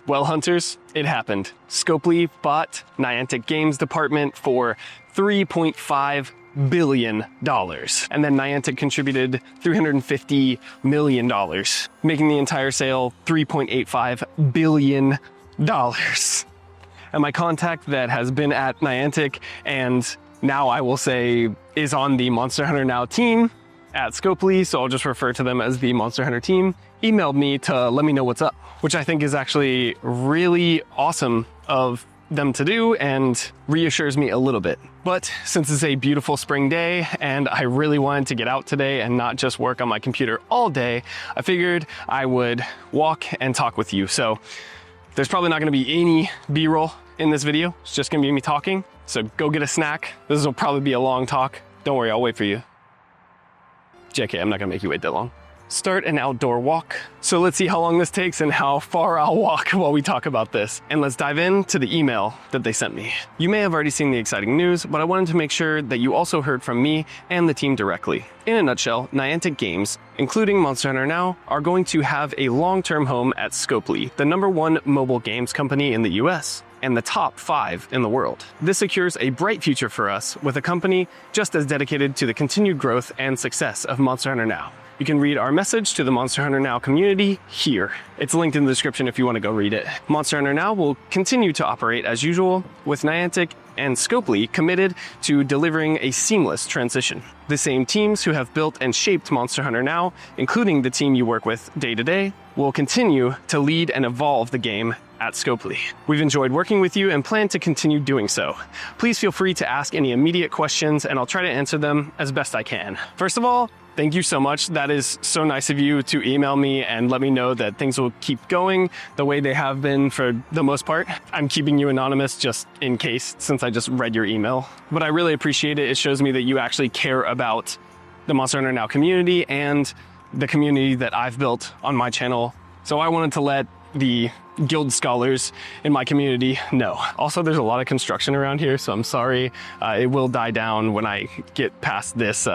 Well, hunters, it happened. Scopely bought Niantic Games department for $3.5 billion. And then Niantic contributed $350 million, making the entire sale $3.85 billion. And my contact that has been at Niantic and now I will say is on the Monster Hunter Now team at Scopely, so I'll just refer to them as the Monster Hunter team, emailed me to let me know what's up, which I think is actually really awesome of them to do and reassures me a little bit. But since it's a beautiful spring day and I really wanted to get out today and not just work on my computer all day, I figured I would walk and talk with you. So there's probably not gonna be any B-roll in this video. It's just gonna be me talking. So go get a snack. This will probably be a long talk. Don't worry, I'll wait for you. JK, I'm not gonna make you wait that long. Start an outdoor walk. So let's see how long this takes and how far I'll walk while we talk about this. And let's dive into the email that they sent me. You may have already seen the exciting news, but I wanted to make sure that you also heard from me and the team directly. In a nutshell, Niantic Games, including Monster Hunter Now, are going to have a long-term home at Scopely, the #1 mobile games company in the US. And the top 5 in the world. This secures a bright future for us with a company just as dedicated to the continued growth and success of Monster Hunter Now. You can read our message to the Monster Hunter Now community here. It's linked in the description if you want to go read it. Monster Hunter Now will continue to operate as usual, with Niantic and Scopely committed to delivering a seamless transition. The same teams who have built and shaped Monster Hunter Now, including the team you work with day to day, will continue to lead and evolve the game at Scopely. We've enjoyed working with you and plan to continue doing so. Please feel free to ask any immediate questions and I'll try to answer them as best I can. First of all, thank you so much. That is so nice of you to email me and let me know that things will keep going the way they have been for the most part. I'm keeping you anonymous just in case, since I just read your email. But I really appreciate it. It shows me that you actually care about the Monster Hunter Now community and the community that I've built on my channel. So I wanted to let the guild scholars in my community know. Also, there's a lot of construction around here, so I'm sorry. It will die down when I get past this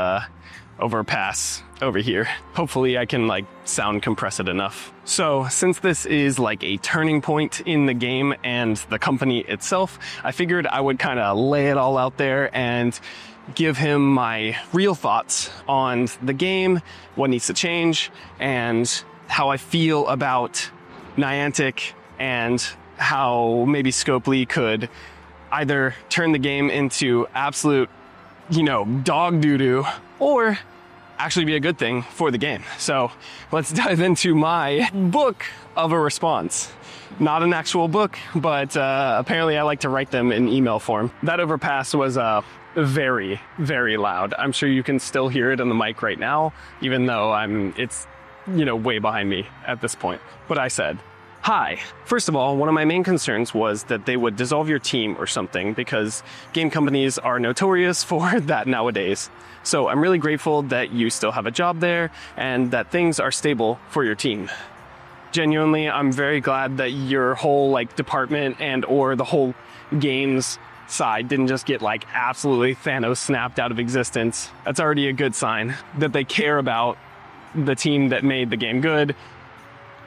overpass over here. Hopefully I can sound compress it enough. So since this is like a turning point in the game and the company itself, I figured I would kind of lay it all out there and give him my real thoughts on the game, what needs to change, and how I feel about Niantic and how maybe Scopely could either turn the game into absolute, dog doo-doo or actually be a good thing for the game. So let's dive into my book of a response. Not an actual book, but apparently I like to write them in email form. That overpass was very, very loud. I'm sure you can still hear it on the mic right now, even though it's way behind me at this point. But I said, hi. First of all, one of my main concerns was that they would dissolve your team or something because game companies are notorious for that nowadays. So I'm really grateful that you still have a job there and that things are stable for your team. Genuinely, I'm very glad that your whole department and or the whole games side didn't just get absolutely Thanos snapped out of existence. That's already a good sign that they care about the team that made the game good,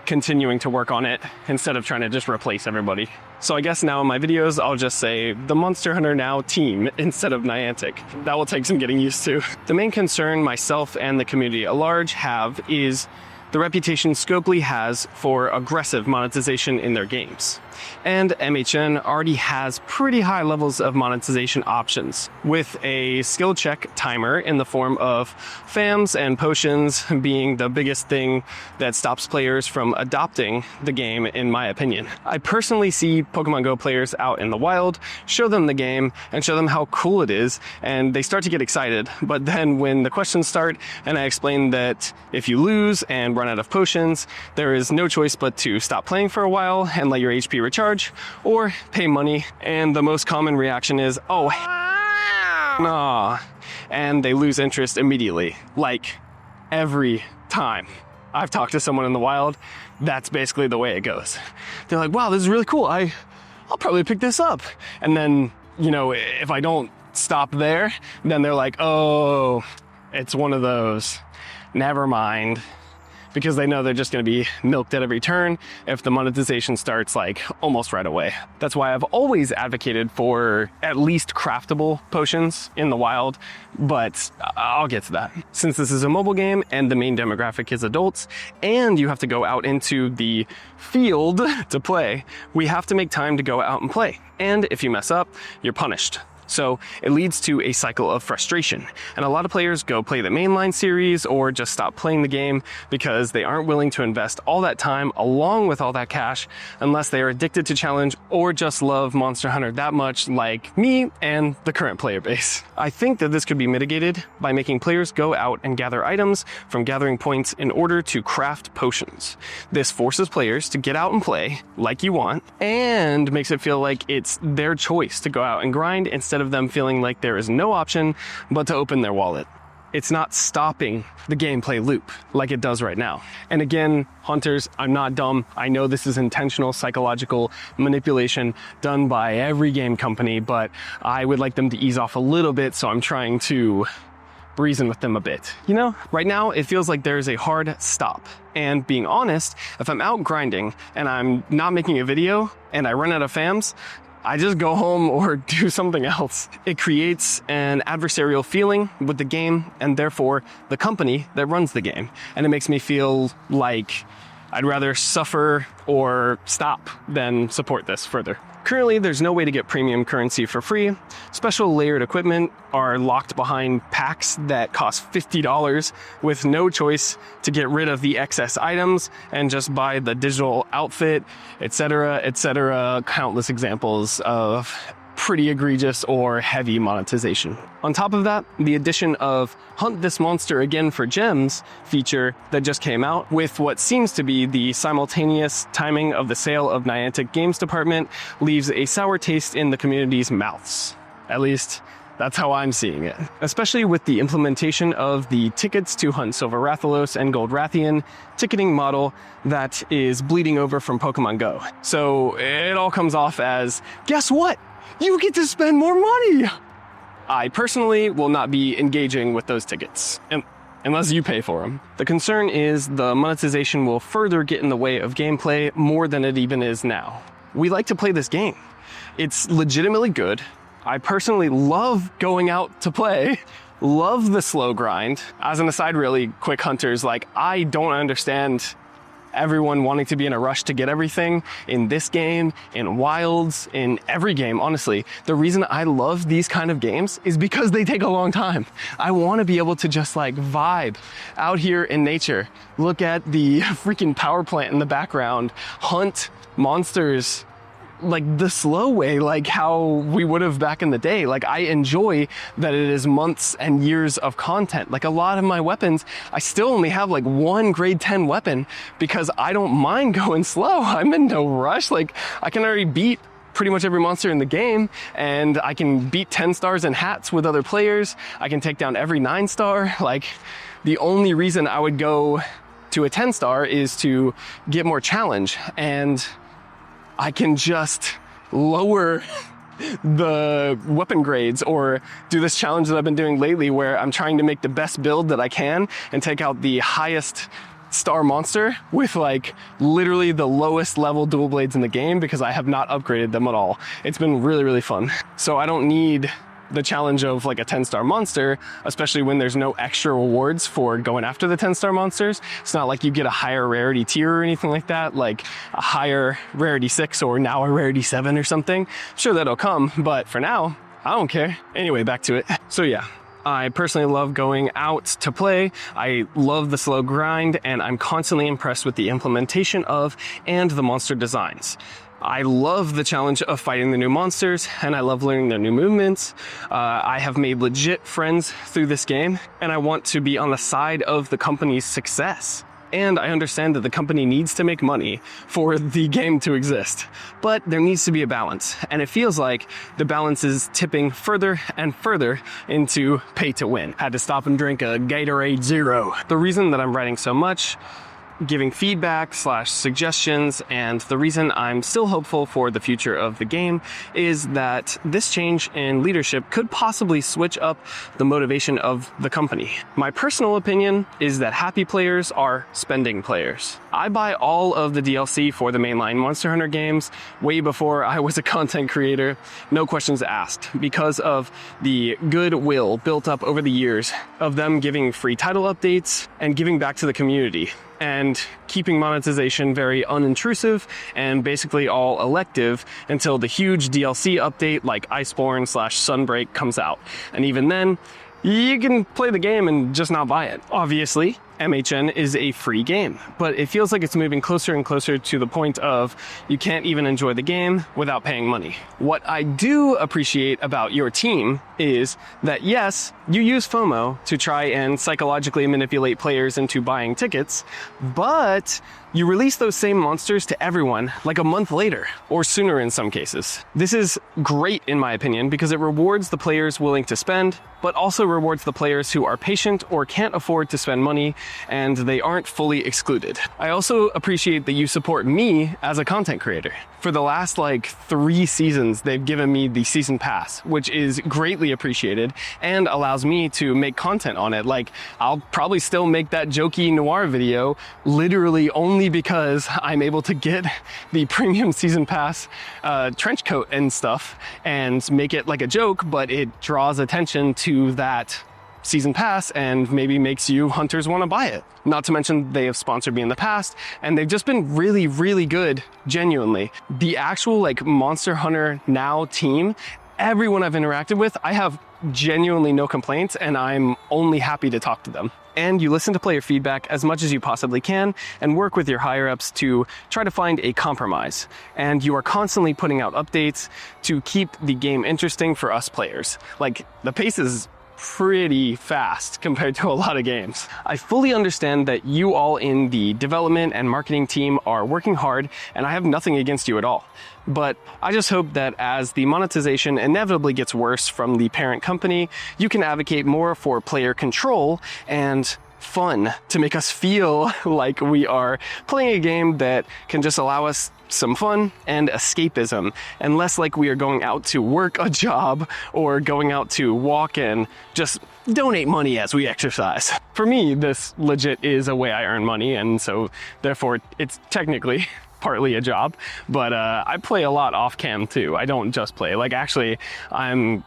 continuing to work on it instead of trying to just replace everybody. So I guess now in my videos, I'll just say the Monster Hunter Now team instead of Niantic. That will take some getting used to. The main concern myself and the community at large have is the reputation Scopely has for aggressive monetization in their games. And MHN already has pretty high levels of monetization options, with a skill check timer in the form of FAMs and potions being the biggest thing that stops players from adopting the game, in my opinion. I personally see Pokemon Go players out in the wild, show them the game, and show them how cool it is, and they start to get excited. But then when the questions start, and I explain that if you lose and run out of potions, there is no choice but to stop playing for a while and let your HP recharge, or pay money, and the most common reaction is, oh, nah, and they lose interest immediately. Every time I've talked to someone in the wild, that's basically the way it goes. They're like, wow, this is really cool, I'll probably pick this up. And then, if I don't stop there, then they're like, oh, it's one of those, never mind. because they know they're just going to be milked at every turn if the monetization starts like almost right away. That's why I've always advocated for at least craftable potions in the wild, but I'll get to that. Since this is a mobile game and the main demographic is adults, and you have to go out into the field to play, we have to make time to go out and play. And if you mess up, you're punished. So it leads to a cycle of frustration. And a lot of players go play the mainline series or just stop playing the game because they aren't willing to invest all that time along with all that cash unless they are addicted to challenge or just love Monster Hunter that much, like me and the current player base. I think that this could be mitigated by making players go out and gather items from gathering points in order to craft potions. This forces players to get out and play like you want and makes it feel like it's their choice to go out and grind instead of them feeling like there is no option but to open their wallet. It's not stopping the gameplay loop like it does right now. And again, hunters, I'm not dumb. I know this is intentional psychological manipulation done by every game company, but I would like them to ease off a little bit, so I'm trying to reason with them a bit. You know, right now it feels like there's a hard stop. And being honest, if I'm out grinding and I'm not making a video and I run out of fams, I just go home or do something else. It creates an adversarial feeling with the game and therefore the company that runs the game. And it makes me feel like I'd rather suffer or stop than support this further. Currently, there's no way to get premium currency for free. Special layered equipment are locked behind packs that cost $50 with no choice to get rid of the excess items and just buy the digital outfit, etc., etc. Countless examples of pretty egregious or heavy monetization. On top of that, the addition of Hunt This Monster Again for Gems feature that just came out with what seems to be the simultaneous timing of the sale of Niantic Games Department leaves a sour taste in the community's mouths. At least, that's how I'm seeing it. Especially with the implementation of the tickets to hunt Silver Rathalos and Gold Rathian ticketing model that is bleeding over from Pokemon Go. So it all comes off as, guess what? You get to spend more money! I personally will not be engaging with those tickets, unless you pay for them. The concern is the monetization will further get in the way of gameplay more than it even is now. We like to play this game. It's legitimately good. I personally love going out to play, love the slow grind. As an aside, really quick, hunters, like, I don't understand everyone wanting to be in a rush to get everything in this game, in Wilds, in every game, honestly. The reason I love these kind of games is because they take a long time. I want to be able to just like vibe out here in nature, look at the freaking power plant in the background, hunt monsters like the slow way, like how we would have back in the day. Like, I enjoy that it is months and years of content. Like, a lot of my weapons, I still only have like one grade 10 weapon because I don't mind going slow. I'm in no rush. Like, I can already beat pretty much every monster in the game, and I can beat 10 stars in hats with other players. I can take down every 9-star. Like, the only reason I would go to a 10-star is to get more challenge, and I can just lower the weapon grades or do this challenge that I've been doing lately where I'm trying to make the best build that I can and take out the highest star monster with like literally the lowest level dual blades in the game because I have not upgraded them at all. It's been really, really fun. So I don't need the challenge of like a 10-star monster, especially when there's no extra rewards for going after the 10-star monsters. It's not like you get a higher rarity tier or anything like that, like a higher rarity 6 or now a rarity 7 or something. Sure, that'll come, but for now, I don't care. Anyway, back to it. So yeah, I personally love going out to play. I love the slow grind, and I'm constantly impressed with the implementation of and the monster designs. I love the challenge of fighting the new monsters, and I love learning their new movements. I have made legit friends through this game, and I want to be on the side of the company's success. And I understand that the company needs to make money for the game to exist. But there needs to be a balance, and it feels like the balance is tipping further and further into pay to win. Had to stop and drink a Gatorade Zero. The reason that I'm writing so much giving feedback / suggestions, and the reason I'm still hopeful for the future of the game is that this change in leadership could possibly switch up the motivation of the company. My personal opinion is that happy players are spending players. I buy all of the DLC for the mainline Monster Hunter games way before I was a content creator, no questions asked, because of the goodwill built up over the years of them giving free title updates and giving back to the community, and keeping monetization very unintrusive and basically all elective until the huge DLC update like Iceborne / Sunbreak comes out. And even then, you can play the game and just not buy it. Obviously, MHN is a free game, but it feels like it's moving closer and closer to the point of you can't even enjoy the game without paying money. What I do appreciate about your team is that yes, you use FOMO to try and psychologically manipulate players into buying tickets, but you release those same monsters to everyone like a month later, or sooner in some cases. This is great in my opinion because it rewards the players willing to spend, but also rewards the players who are patient or can't afford to spend money and they aren't fully excluded. I also appreciate that you support me as a content creator. For the last 3 seasons, they've given me the season pass, which is greatly appreciated and allows me to make content on it. I'll probably still make that jokey noir video literally only because I'm able to get the premium season pass trench coat and stuff and make it like a joke, but it draws attention to that season pass and maybe makes you hunters want to buy it. Not to mention they have sponsored me in the past and they've just been really, really good, genuinely. The actual Monster Hunter Now team, everyone I've interacted with, I have genuinely no complaints and I'm only happy to talk to them. And you listen to player feedback as much as you possibly can and work with your higher ups to try to find a compromise. And you are constantly putting out updates to keep the game interesting for us players. The pace is pretty fast compared to a lot of games. I fully understand that you all in the development and marketing team are working hard, and I have nothing against you at all. But I just hope that as the monetization inevitably gets worse from the parent company, you can advocate more for player control and fun to make us feel like we are playing a game that can just allow us some fun and escapism, and less like we are going out to work a job or going out to walk and just donate money as we exercise. For me, this legit is a way I earn money, and so therefore it's technically partly a job, but I play a lot off cam too. I don't just play. Actually, I'm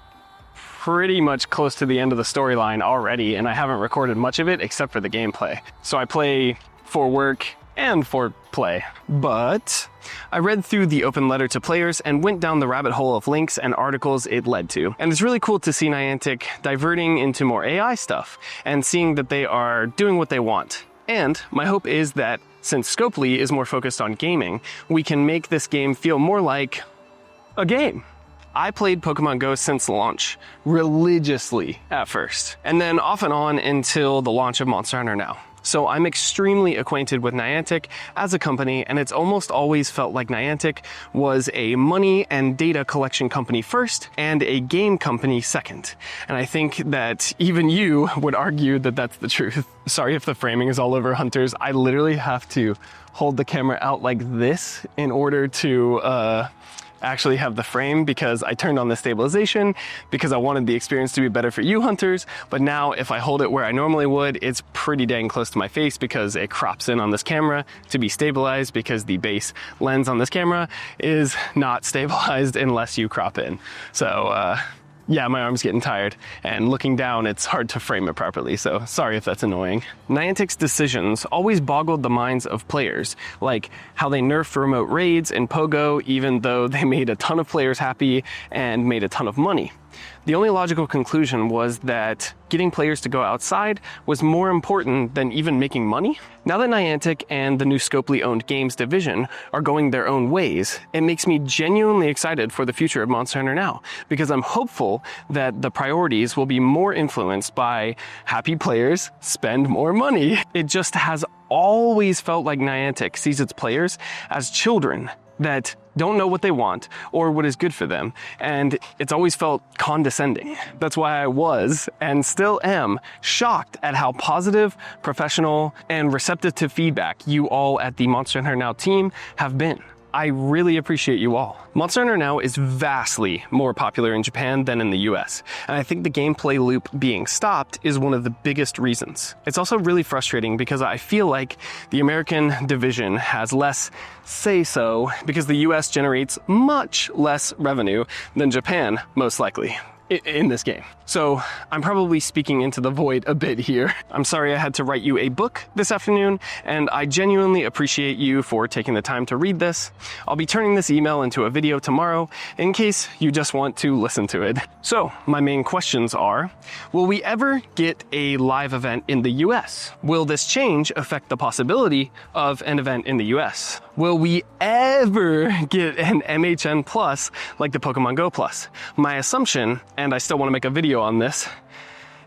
pretty much close to the end of the storyline already, and I haven't recorded much of it except for the gameplay. So I play for work and for play. But I read through the open letter to players and went down the rabbit hole of links and articles it led to. And it's really cool to see Niantic diverting into more AI stuff and seeing that they are doing what they want. And my hope is that since Scopely is more focused on gaming, we can make this game feel more like a game. I played Pokemon Go since launch, religiously at first, and then off and on until the launch of Monster Hunter Now. So I'm extremely acquainted with Niantic as a company, and it's almost always felt like Niantic was a money and data collection company first and a game company second. And I think that even you would argue that that's the truth. Sorry if the framing is all over hunters. I literally have to hold the camera out like this in order to actually have the frame, because I turned on the stabilization because I wanted the experience to be better for you hunters. But now if I hold it where I normally would, it's pretty dang close to my face because it crops in on this camera to be stabilized, because the base lens on this camera is not stabilized unless you crop in. So yeah, my arm's getting tired, and looking down, it's hard to frame it properly, so sorry if that's annoying. Niantic's decisions always boggled the minds of players, like how they nerfed remote raids in Pogo even though they made a ton of players happy and made a ton of money. The only logical conclusion was that getting players to go outside was more important than even making money. Now that Niantic and the new Scopely-owned games division are going their own ways, it makes me genuinely excited for the future of Monster Hunter Now, because I'm hopeful that the priorities will be more influenced by happy players spend more money. It just has always felt like Niantic sees its players as children that don't know what they want or what is good for them, and it's always felt condescending. That's why I was, and still am, shocked at how positive, professional, and receptive to feedback you all at the Monster Hunter Now team have been. I really appreciate you all. Monster Hunter Now is vastly more popular in Japan than in the US, and I think the gameplay loop being stopped is one of the biggest reasons. It's also really frustrating because I feel like the American division has less say-so because the US generates much less revenue than Japan, most likely, in this game. So I'm probably speaking into the void a bit here. I'm sorry I had to write you a book this afternoon, and I genuinely appreciate you for taking the time to read this. I'll be turning this email into a video tomorrow in case you just want to listen to it. So my main questions are, will we ever get a live event in the US? Will this change affect the possibility of an event in the US? Will we ever get an MHN Plus like the Pokemon Go Plus? My assumption, and I still want to make a video on this,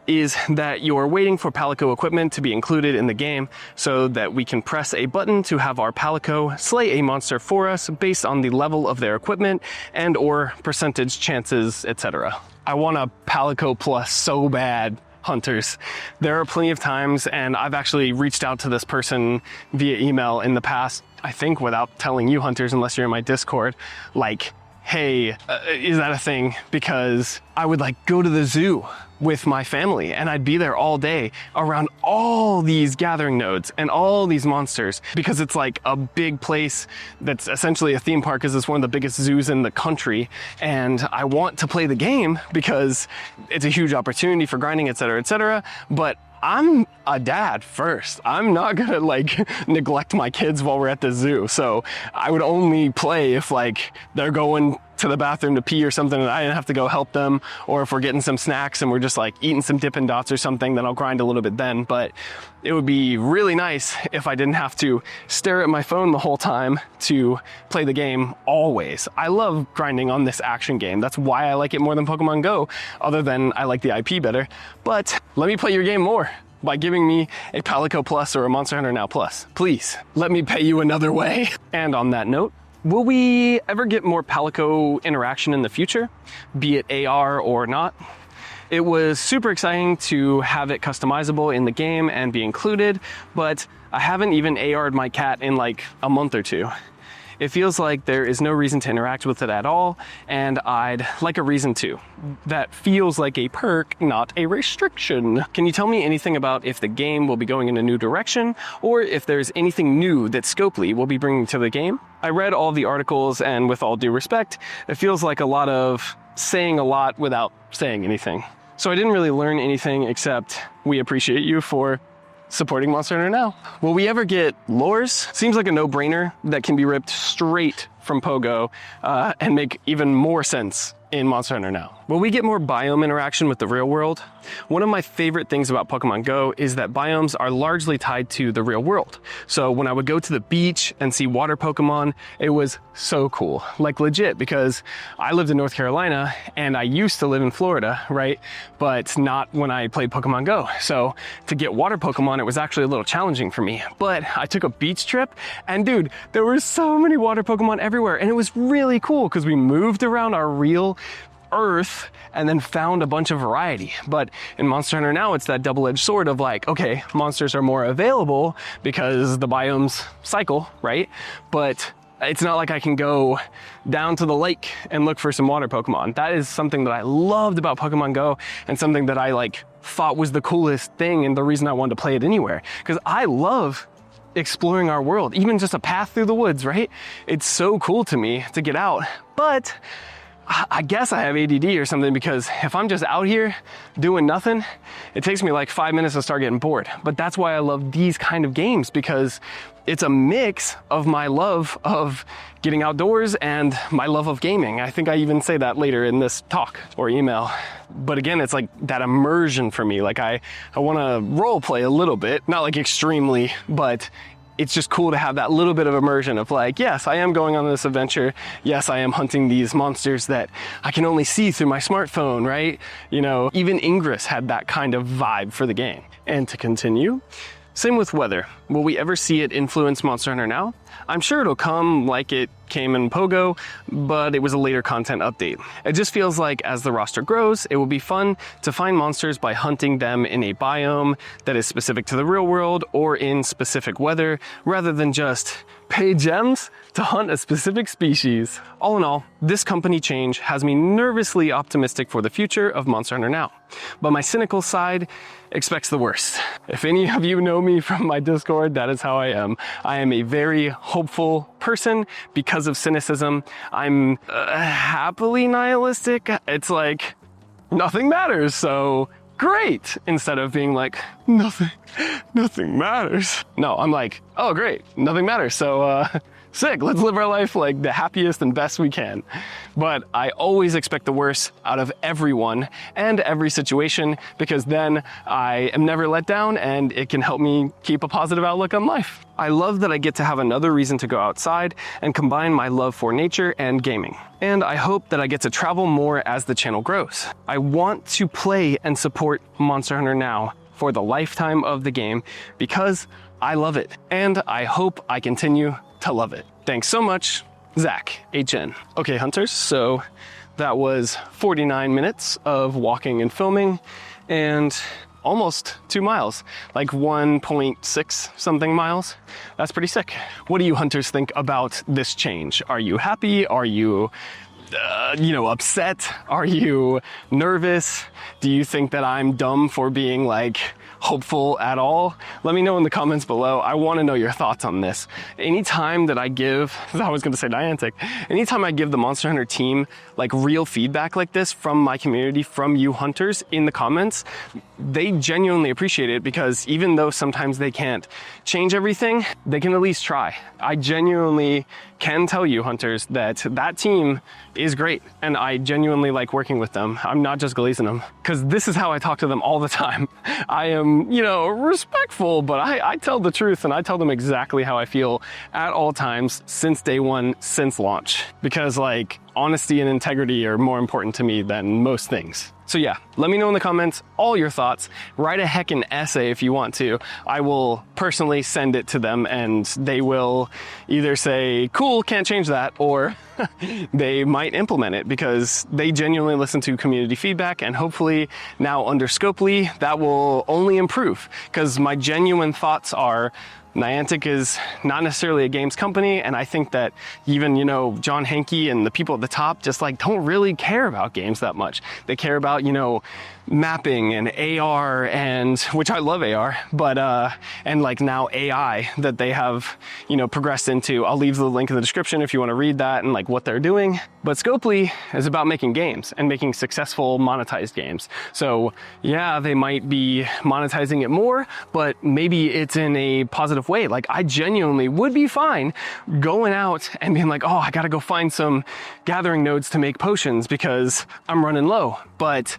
is that you're waiting for Palico equipment to be included in the game so that we can press a button to have our Palico slay a monster for us based on the level of their equipment and or percentage chances, etc. I want a Palico Plus so bad, hunters. There are plenty of times, and I've actually reached out to this person via email in the past, I think without telling you hunters unless you're in my Discord, like, hey, is that a thing? Because I would like go to the zoo with my family and I'd be there all day around all these gathering nodes and all these monsters because it's like a big place that's essentially a theme park because it's one of the biggest zoos in the country, and I want to play the game because it's a huge opportunity for grinding, etc., but I'm a dad first. I'm not gonna like neglect my kids while we're at the zoo. So I would only play if like they're going to the bathroom to pee or something and I didn't have to go help them, or if we're getting some snacks and we're just like eating some Dippin' Dots or something, then I'll grind a little bit then. But it would be really nice if I didn't have to stare at my phone the whole time to play the game always. I love grinding on this action game. That's why I like it more than Pokemon Go, other than I like the IP better. But let me play your game more by giving me a Palico Plus or a Monster Hunter Now Plus. Please, let me pay you another way. And on that note, will we ever get more Palico interaction in the future, be it AR or not? It was super exciting to have it customizable in the game and be included, but I haven't even AR'd my cat in like a month or two. It feels like there is no reason to interact with it at all, and I'd like a reason to. That feels like a perk, not a restriction. Can you tell me anything about if the game will be going in a new direction, or if there's anything new that Scopely will be bringing to the game? I read all the articles, and with all due respect, it feels like a lot of saying a lot without saying anything. So I didn't really learn anything except we appreciate you for supporting Monster Hunter Now. Will we ever get lures? Seems like a no-brainer that can be ripped straight from Pogo and make even more sense in Monster Hunter Now. Will we get more biome interaction with the real world? One of my favorite things about Pokemon Go is that biomes are largely tied to the real world. So when I would go to the beach and see water Pokemon, it was so cool, like legit, because I lived in North Carolina and I used to live in Florida, right? But not when I played Pokemon Go. So to get water Pokemon, it was actually a little challenging for me. But I took a beach trip and dude, there were so many water Pokemon everywhere, and it was really cool because we moved around our real Earth and then found a bunch of variety. But in Monster Hunter Now, it's that double-edged sword of like, okay, monsters are more available because the biomes cycle, right? But it's not like I can go down to the lake and look for some water Pokemon. That is something that I loved about Pokemon Go and something that I like thought was the coolest thing and the reason I wanted to play it anywhere. Because I love exploring our world, even just a path through the woods, right? It's so cool to me to get out. But I guess I have ADD or something, because if I'm just out here doing nothing, it takes me like 5 minutes to start getting bored. But that's why I love these kind of games, because it's a mix of my love of getting outdoors and my love of gaming. I think I even say that later in this talk or email. But again, it's like that immersion for me. Like I want to role play a little bit, not like extremely, but it's just cool to have that little bit of immersion of like, yes, I am going on this adventure. Yes, I am hunting these monsters that I can only see through my smartphone, right? You know, even Ingress had that kind of vibe for the game. And to continue, same with weather. Will we ever see it influence Monster Hunter Now? I'm sure it'll come like it came in Pogo, but it was a later content update. It just feels like as the roster grows, it will be fun to find monsters by hunting them in a biome that is specific to the real world or in specific weather, rather than just pay gems to hunt a specific species. All in all, this company change has me nervously optimistic for the future of Monster Hunter Now, but my cynical side expects the worst. If any of you know me from my Discord, that is how I am. I am a very hopeful person because of cynicism. I'm happily nihilistic. It's like, nothing matters, so great, instead of being like, nothing matters. No, I'm like, oh great, nothing matters, so sick, let's live our life like the happiest and best we can. But I always expect the worst out of everyone and every situation, because then I am never let down and it can help me keep a positive outlook on life. I love that I get to have another reason to go outside and combine my love for nature and gaming. And I hope that I get to travel more as the channel grows. I want to play and support Monster Hunter Now for the lifetime of the game because I love it, and I hope I continue to love it. Thanks so much, Zach, HN. Okay, hunters, so that was 49 minutes of walking and filming and almost 2 miles, like 1.6 something miles. That's pretty sick. What do you hunters think about this change? Are you happy? Are you upset? Are you nervous? Do you think that I'm dumb for being like hopeful at all? Let me know in the comments below. I want to know your thoughts on this. Anytime that I give, I was going to say Niantic, anytime I give the Monster Hunter team like real feedback like this from my community, from you hunters in the comments, they genuinely appreciate it, because even though sometimes they can't change everything, they can at least try. I genuinely can tell you hunters that that team is great, and I genuinely like working with them. I'm not just glazing them, because this is how I talk to them all the time. I am, respectful, but I tell the truth, and I tell them exactly how I feel at all times since day one, since launch, because like honesty and integrity are more important to me than most things. So yeah, let me know in the comments all your thoughts. Write a heckin' essay if you want to. I will personally send it to them, and they will either say, cool, can't change that, or they might implement it, because they genuinely listen to community feedback, and hopefully now under Scopely, that will only improve, because my genuine thoughts are Niantic is not necessarily a games company, and I think that even, John Henke and the people at the top just like don't really care about games that much. They care about, mapping and AR, and which I love AR, but and like now AI that they have, progressed into. I'll leave the link in the description if you want to read that and like what they're doing. But Scopely is about making games and making successful monetized games. So yeah, they might be monetizing it more, but maybe it's in a positive way. Like I genuinely would be fine going out and being like, oh, I gotta go find some gathering nodes to make potions because I'm running low. But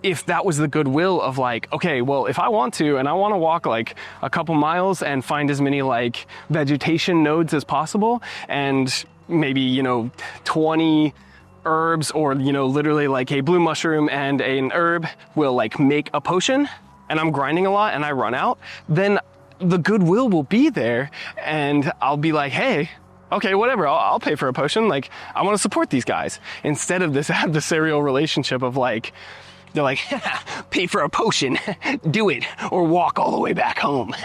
if that was the goodwill of like, okay, well, if I want to, and I want to walk like a couple miles and find as many like vegetation nodes as possible, and maybe, 20 herbs, or, literally like a blue mushroom and an herb will like make a potion, and I'm grinding a lot and I run out, then the goodwill will be there, and I'll be like, hey, okay, whatever, I'll pay for a potion. Like, I want to support these guys, instead of this adversarial relationship of like, they're like, pay for a potion, do it, or walk all the way back home.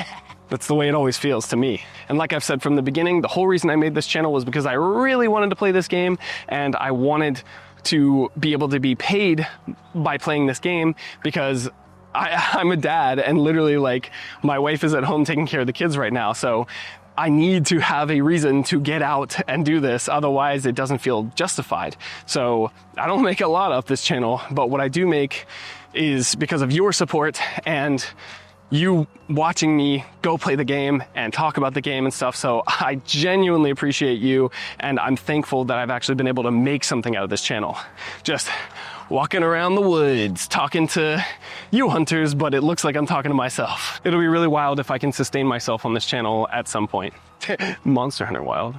That's the way it always feels to me. And like I've said from the beginning, the whole reason I made this channel was because I really wanted to play this game, and I wanted to be able to be paid by playing this game, because I'm a dad, and literally like my wife is at home taking care of the kids right now. So I need to have a reason to get out and do this, otherwise it doesn't feel justified. So I don't make a lot off this channel, but what I do make is because of your support and you watching me go play the game and talk about the game and stuff. So I genuinely appreciate you, and I'm thankful that I've actually been able to make something out of this channel. Just walking around the woods, talking to you hunters, but it looks like I'm talking to myself. It'll be really wild if I can sustain myself on this channel at some point. Monster Hunter Wild.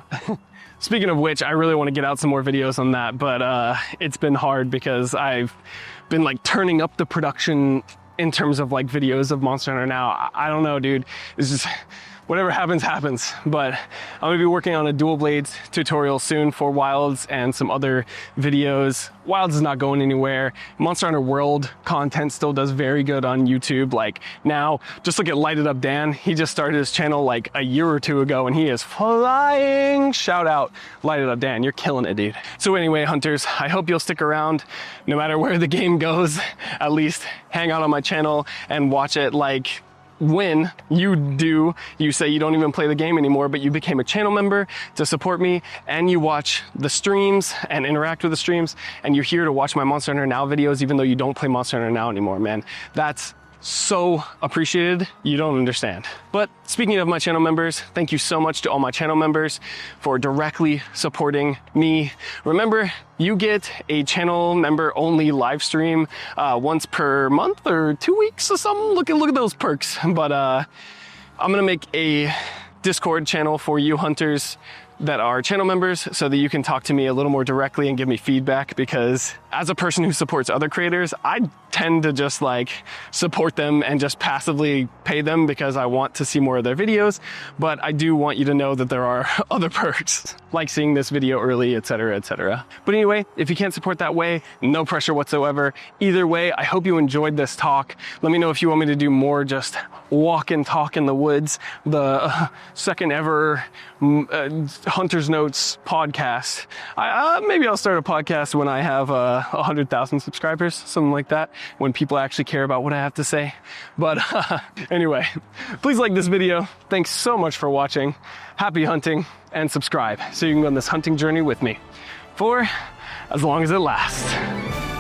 Speaking of which, I really want to get out some more videos on that, but it's been hard because I've been like turning up the production in terms of like videos of Monster Hunter Now. I don't know, dude. It's just whatever happens, happens. But I'm gonna be working on a dual blades tutorial soon for Wilds and some other videos. Wilds is not going anywhere. Monster Hunter World content still does very good on YouTube. Like now, just look at Lighted Up Dan. He just started his channel like a year or two ago and he is flying. Shout out Lighted Up Dan, you're killing it, dude. So anyway, hunters, I hope you'll stick around no matter where the game goes. At least hang out on my channel and watch it. Like when you say you don't even play the game anymore, but you became a channel member to support me and you watch the streams and interact with the streams and you're here to watch my Monster Hunter Now videos even though you don't play Monster Hunter Now anymore, man. That's so appreciated, you don't understand. But speaking of my channel members, thank you so much to all my channel members for directly supporting me. Remember, you get a channel member only live stream once per month or 2 weeks or something. Look at those perks. But I'm gonna make a Discord channel for you hunters that are channel members so that you can talk to me a little more directly and give me feedback, because as a person who supports other creators, I tend to just like support them and just passively pay them because I want to see more of their videos. But I do want you to know that there are other perks, like seeing this video early, etc., etc. But anyway, if you can't support that way, no pressure whatsoever. Either way, I hope you enjoyed this talk. Let me know if you want me to do more just walk and talk in the woods, the second ever Hunter's Notes podcast. Maybe I'll start a podcast when I have 100,000 subscribers, something like that, when people actually care about what I have to say. But anyway, please like this video. Thanks so much for watching. Happy hunting, and subscribe so you can go on this hunting journey with me for as long as it lasts.